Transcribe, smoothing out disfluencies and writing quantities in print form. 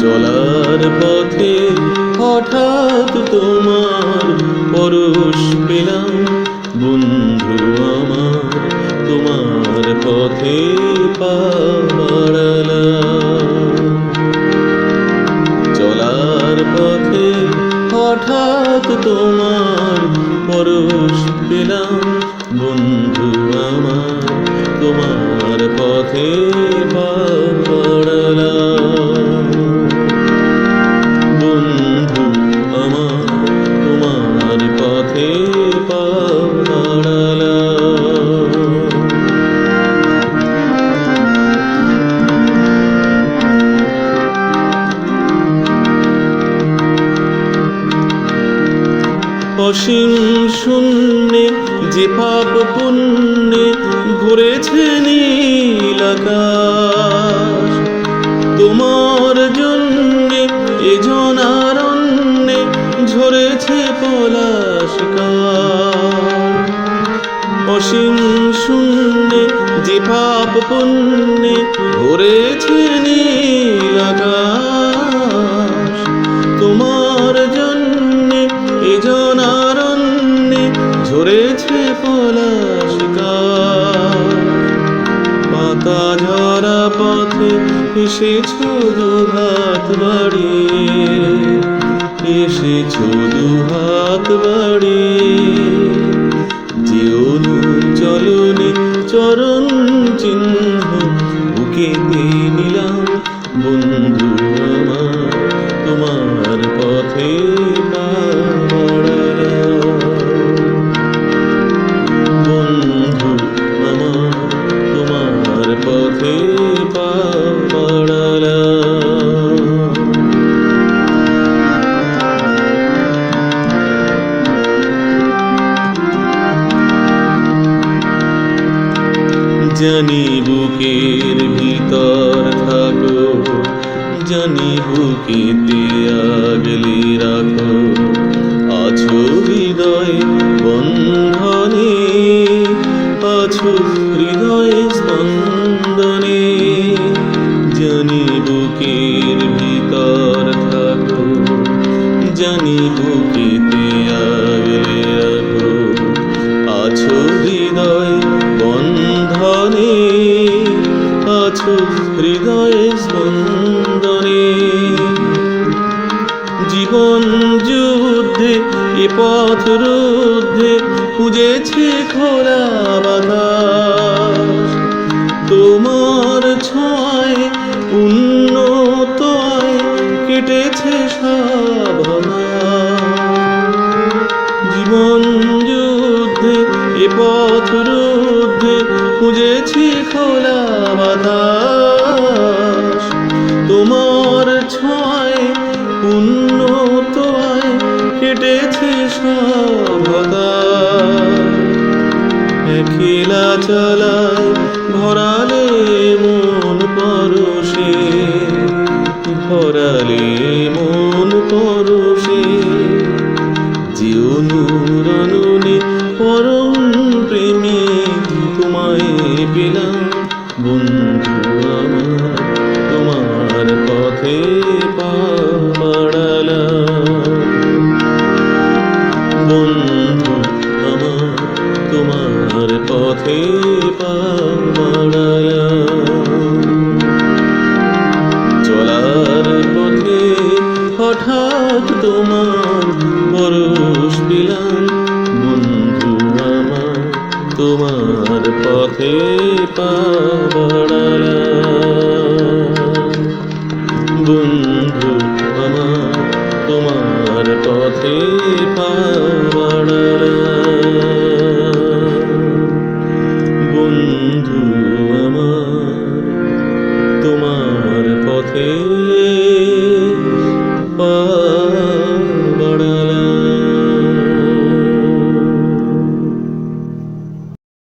চলার পথে হঠাৎ তোমার পরশ পেলাম বন্ধু আমার, তোমার পথে পা বাড়ালাম। চলার পথে হঠাৎ তোমার পরশ পেলাম বন্ধু আমার, তোমার পথে পা বাড়ালাম। বন্ধু আমার, তোমার পথে পা বাড়ালাম। অসীম শূন্যে যে পাপ পুণ্যে ভরেছে নীল আকাশ, তোমার জন্যে এ জনারণ্যে ঝরেছে পলাশ কাশ। অসীম শূন্যে যে পাপ পুণ্যে ভরেছে নীল আকাশ, তোমার জন্যে এ জনারণ্যে ঝরেছে পলাশ কাশ। পাতা ঝরা পথে এসেছো দুহাত বাড়িয়ে, এসেছো দুহাত বাড়িয়ে। যেওনি চলনি চরণ চিহ্ন বুকেতে নিলাম বন্ধু আমার, তোমার পথে পা বাড়ালাম। বন্ধু আমার, তোমার পথে পা বাড়ালাম। জানি বুকের ভিতর থাকো, জানি বুকেতে আগলে রাখো, আছো হৃদয় বন্ধনে, আছো হৃদয় স্পন্দনে। জানি বুকের ভিতর থাকো, জানি বুকেতে আগলে রাখো, আছো হৃদয় বন্ধনে, আছো হৃদয় স্পন্দনে। জীবন যুদ্ধে এ পথ রুদ্ধে খুঁজেছে খোলা বাতাস, তোমার ছোঁয়ায় উন্নত আয় কেটেছে সব হতাশ। জীবন যুদ্ধে এ পথ রুদ্ধে খুঁজেছি খোলা বাতাস, তোমার ছোঁয়ায় উন্নত আয় কেটেছে সব হতাশ। একলা চালায় ভরালে মন পরশে, ভরালে মন